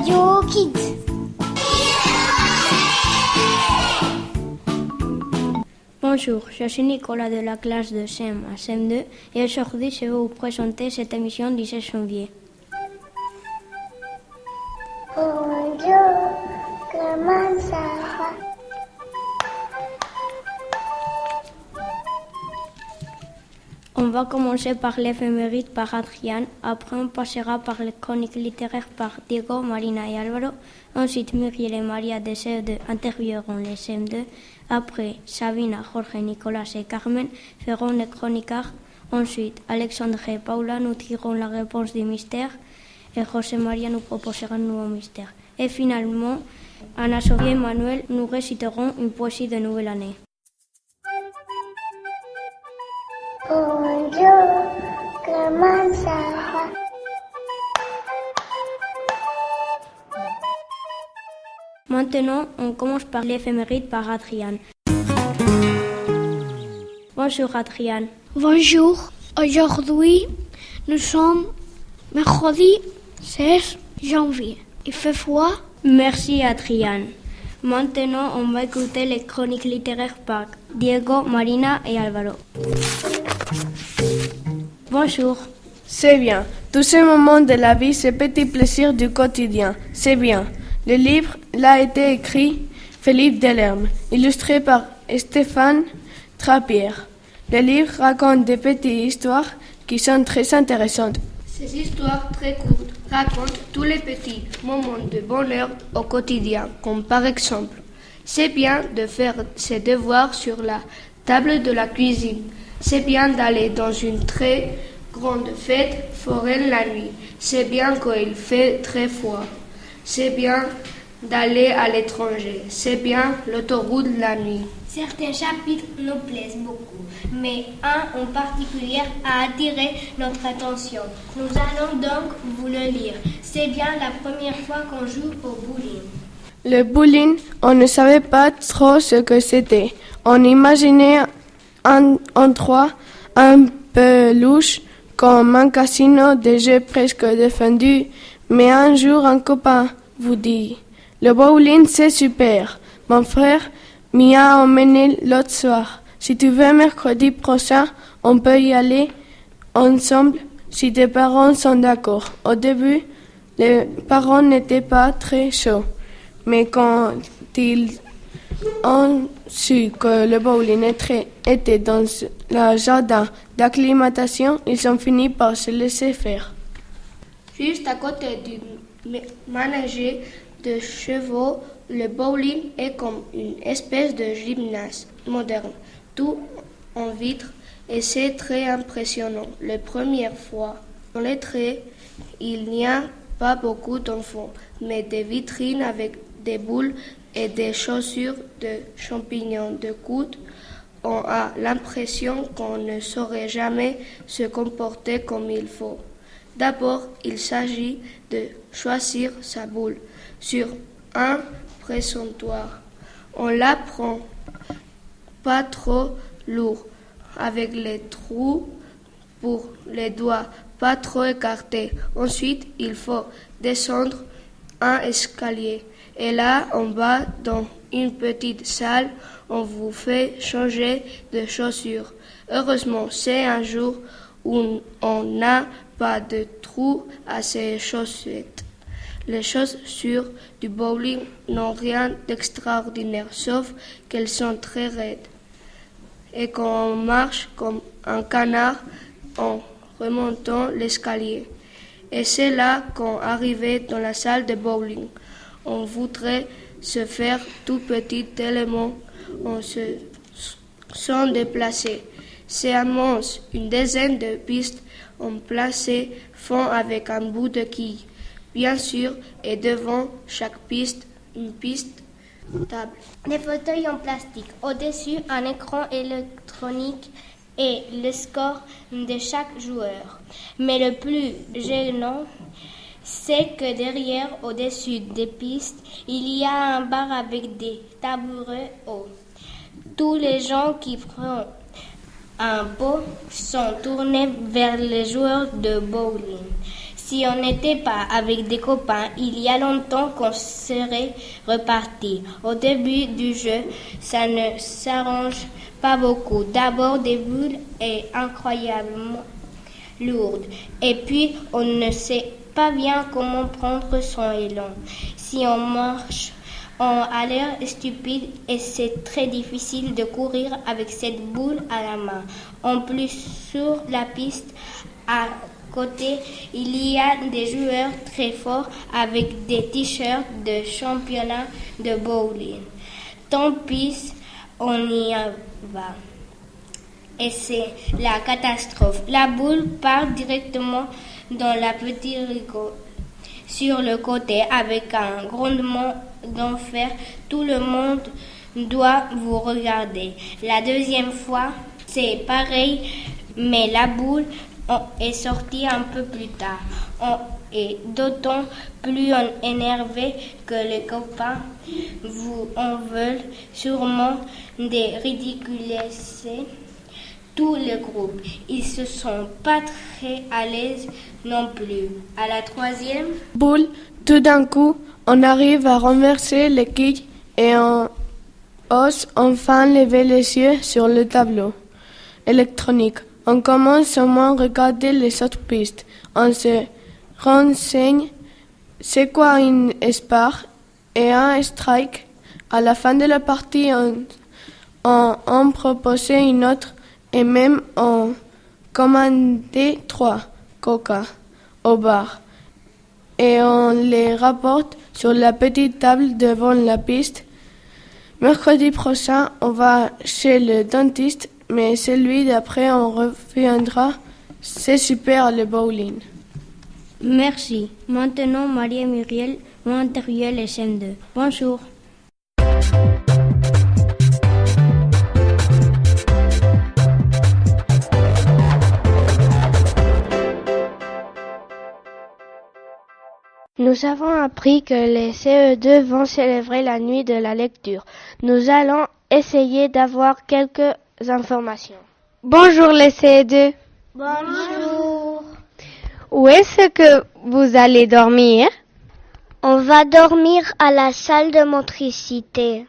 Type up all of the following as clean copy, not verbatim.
Radio Kids. Bonjour, je suis Nicolas de la classe de CM à CM2 et aujourd'hui je vais vous présenter cette émission du 16 janvier. Bonjour, comment ça va? On va commencer par l'éphéméride par Adrian, après on passera par les chroniques littéraires par Diego, Marina et Alvaro, ensuite Muriel et Maria de CE2 intervieweront les CM2, après Sabina, Jorge, Nicolas et Carmen feront les chroniqueurs, ensuite Alexandre et Paula nous tireront la réponse du mystère et José Maria nous proposera un nouveau mystère. Et finalement, Anna Sophie et Manuel nous réciteront une poésie de nouvelle année. Bonjour, comment ça va? Maintenant, on commence par l'éphéméride par Adrian. Bonjour Adrian. Bonjour, aujourd'hui nous sommes mercredi 16 janvier. Il fait froid. Merci Adrian. Maintenant, on va écouter les chroniques littéraires par Diego, Marina et Alvaro. Bonjour. C'est bien. Tous ces moments de la vie, ces petits plaisirs du quotidien. C'est bien. Le livre l'a été écrit Philippe Delerme, illustré par Stéphane Trappier. Le livre raconte des petites histoires qui sont très intéressantes. Ces histoires très courtes racontent tous les petits moments de bonheur au quotidien, comme par exemple, c'est bien de faire ses devoirs sur la table de la cuisine. C'est bien d'aller dans une très grande fête foraine la nuit. C'est bien quand il fait très froid. C'est bien d'aller à l'étranger. C'est bien l'autoroute la nuit. Certains chapitres nous plaisent beaucoup, mais un en particulier a attiré notre attention. Nous allons donc vous le lire. C'est bien la première fois qu'on joue au bowling. Le bowling, on ne savait pas trop ce que c'était. On imaginait un endroit un peu louche, comme un casino de jeux presque défendu, mais un jour un copain vous dit « Le bowling c'est super, mon frère m'y a emmené l'autre soir. Si tu veux mercredi prochain, on peut y aller ensemble si tes parents sont d'accord. » Au début, les parents n'étaient pas très chauds, mais quand ils ont su que le bowling était dans le jardin d'acclimatation, ils ont fini par se laisser faire. Juste à côté du manège de chevaux, le bowling est comme une espèce de gymnase moderne, tout en vitre, et c'est très impressionnant. La première fois, dans les traits, il n'y a pas beaucoup d'enfants, mais des vitrines avec des boules et des chaussures de champignons de coude. On a l'impression qu'on ne saurait jamais se comporter comme il faut. D'abord, il s'agit de choisir sa boule sur un pressoir. On la prend pas trop lourd, avec les trous pour les doigts pas trop écartés. Ensuite, il faut descendre un escalier. Et là, en bas, dans une petite salle, on vous fait changer de chaussures. Heureusement, c'est un jour où on n'a pas de trou à ses chaussettes. Les chaussures du bowling n'ont rien d'extraordinaire, sauf qu'elles sont très raides et qu'on marche comme un canard en remontant l'escalier. Et c'est là qu'on arrivait dans la salle de bowling. On voudrait se faire tout petit tellement on se sent déplacé. C'est immense, une dizaine de pistes en placé font avec un bout de quille. Bien sûr, et devant chaque piste, une piste table. Des fauteuils en plastique, au-dessus un écran électronique et le score de chaque joueur. Mais le plus gênant, c'est que derrière, au-dessus des pistes, il y a un bar avec des tabourets hauts. Tous les gens qui prennent un pot sont tournés vers les joueurs de bowling. Si on n'était pas avec des copains, il y a longtemps qu'on serait reparti. Au début du jeu, ça ne s'arrange pas beaucoup. D'abord, des boules est incroyablement lourde. Et puis, on ne sait pas bien comment prendre son élan. Si on marche, on a l'air stupide et c'est très difficile de courir avec cette boule à la main. En plus, sur la piste, à côté, il y a des joueurs très forts avec des t-shirts de championnat de bowling. Tant pis, on y va. Et c'est la catastrophe. La boule part directement dans la petite rigole sur le côté avec un grondement d'enfer. Tout le monde doit vous regarder. La deuxième fois, c'est pareil, mais la boule est sortie un peu plus tard. On est d'autant plus énervé que les copains vous en veulent sûrement des ridiculiser tout le groupe. Ils se sont pas très à l'aise non plus. À la troisième boule, tout d'un coup, on arrive à renverser les quilles et on ose enfin lever les yeux sur le tableau électronique. On commence au moins à regarder les autres pistes. On se renseigne c'est quoi une spar et un strike. À la fin de la partie, on proposait une autre et même on commandait 3 coca au bar. Et on les rapporte sur la petite table devant la piste. Mercredi prochain, on va chez le dentiste, mais celui d'après, on reviendra. C'est super le bowling. Merci. Maintenant, Marie et Muriel vont interviewer les CM2. Bonjour. Nous avons appris que les CE2 vont célébrer la nuit de la lecture. Nous allons essayer d'avoir quelques informations. Bonjour les CE2. Bonjour. Où est-ce que vous allez dormir? On va dormir à la salle de motricité.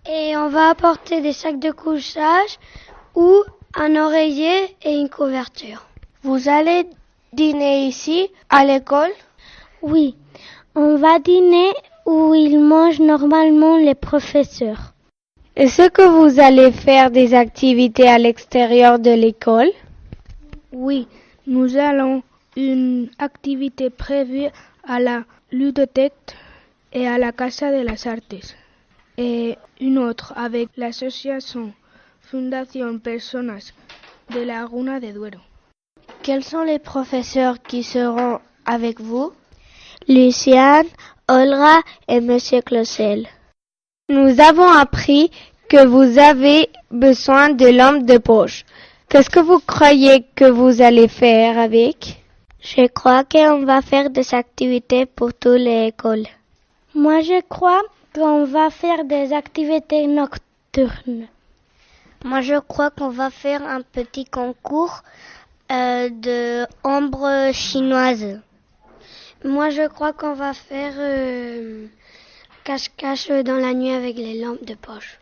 Et on va apporter des sacs de couchage ou un oreiller et une couverture. Vous allez dîner ici, à l'école? Oui, on va dîner où ils mangent normalement les professeurs. Est-ce que vous allez faire des activités à l'extérieur de l'école? Oui, nous allons une activité prévue à la ludothèque et à la Casa de las Artes et une autre avec l'association Fundación Personas de la Laguna de Duero. Quels sont les professeurs qui seront avec vous? Luciane, Olga et Monsieur Closel. Nous avons appris que vous avez besoin de lampe de poche. Qu'est-ce que vous croyez que vous allez faire avec? Je crois qu'on va faire des activités pour toutes les écoles. Moi, je crois qu'on va faire des activités nocturnes. Moi, je crois qu'on va faire un petit concours de ombre chinoise. Moi, je crois qu'on va faire cache-cache dans la nuit avec les lampes de poche.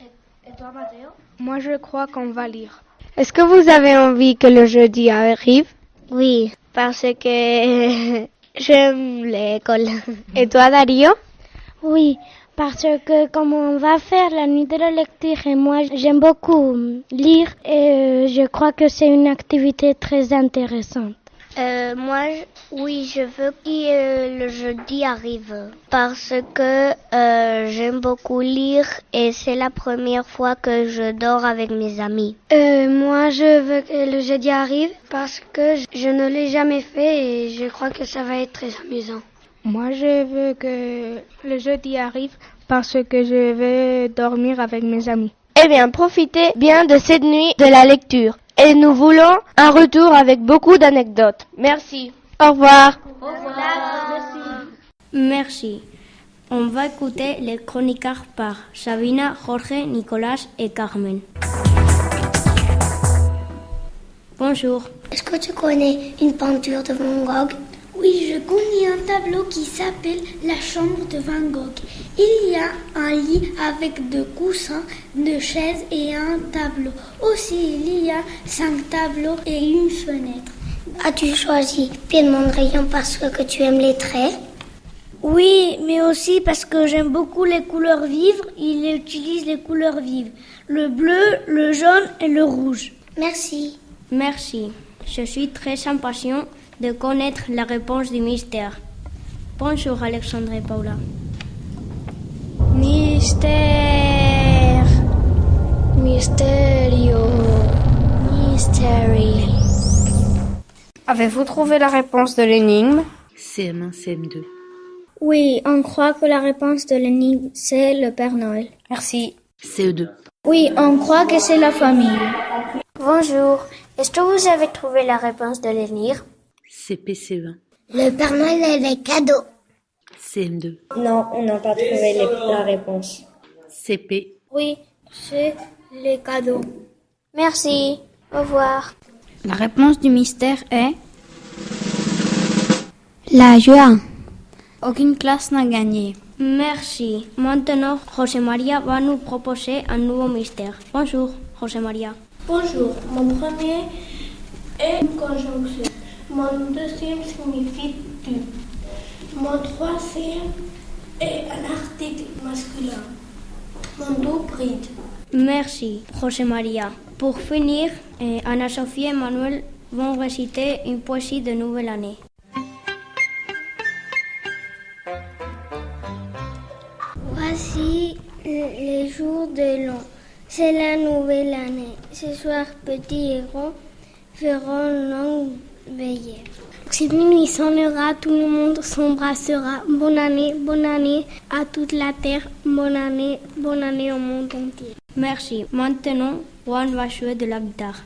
Et toi, Mathéo? Moi, je crois qu'on va lire. Est-ce que vous avez envie que le jeudi arrive? Oui, parce que j'aime l'école. Et toi, Dario? Oui, parce que comme on va faire la nuit de la lecture et moi j'aime beaucoup lire et je crois que c'est une activité très intéressante. Moi, oui, je veux que le jeudi arrive parce que j'aime beaucoup lire et c'est la première fois que je dors avec mes amis. Moi, je veux que le jeudi arrive parce que je ne l'ai jamais fait et je crois que ça va être très amusant. Moi, je veux que le jeudi arrive parce que je vais dormir avec mes amis. Eh bien, profitez bien de cette nuit de la lecture. Et nous voulons un retour avec beaucoup d'anecdotes. Merci. Au revoir. Au revoir. Merci. On va écouter les chroniqueurs par Sabina, Jorge, Nicolas et Carmen. Bonjour. Est-ce que tu connais une peinture de Van Gogh Oui, je connais un tableau qui s'appelle La chambre de Van Gogh. Il y a un lit avec 2 coussins, 2 chaises et un tableau. Aussi, il y a 5 tableaux et une fenêtre. As-tu choisi Piedmont Rayon parce que tu aimes les traits? Oui, mais aussi parce que j'aime beaucoup les couleurs vives. Il utilise les couleurs vives. Le bleu, le jaune et le rouge. Merci. Merci. Je suis très impatient de connaître la réponse du mystère. Bonjour Alexandre et Paula. Mystère. Mysterio. Mystery. Avez-vous trouvé la réponse de l'énigme? CM1, CM2. Oui, on croit que la réponse de l'énigme, c'est le Père Noël. Merci. CE2. Oui, on croit que c'est la famille. Bonjour. Est-ce que vous avez trouvé la réponse de l'énigme? CP, CE1. Le Père Noël et les cadeaux. CM2. Non, on n'a pas trouvé la réponse. CP. Oui, c'est les cadeaux. Merci. Au revoir. La réponse du mystère est La joie. aucune classe n'a gagné. Merci. Maintenant, José María va nous proposer un nouveau mystère. Bonjour, José María. Bonjour, mon premier est une conjonction. Mon deuxième signifie tu. Mon troisième est un article masculin. Mon dos bride. Merci, José María. Pour finir, Anna-Sophie et Emmanuel vont réciter une poésie de nouvelle année. Voici les jours de l'an. C'est la nouvelle année. Ce soir, petits et grands feront longue veillée. Si minuit sonnera, tout le monde s'embrassera. Bonne année à toute la terre. Bonne année au monde entier. Merci. Maintenant, Juan va jouer de la guitare.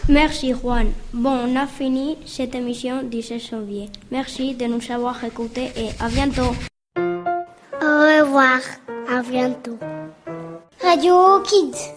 Merci Juan. Bon, on a fini cette émission du 16 janvier. Merci de nous avoir écoutés et à bientôt. Au revoir. À bientôt. Radio Kids.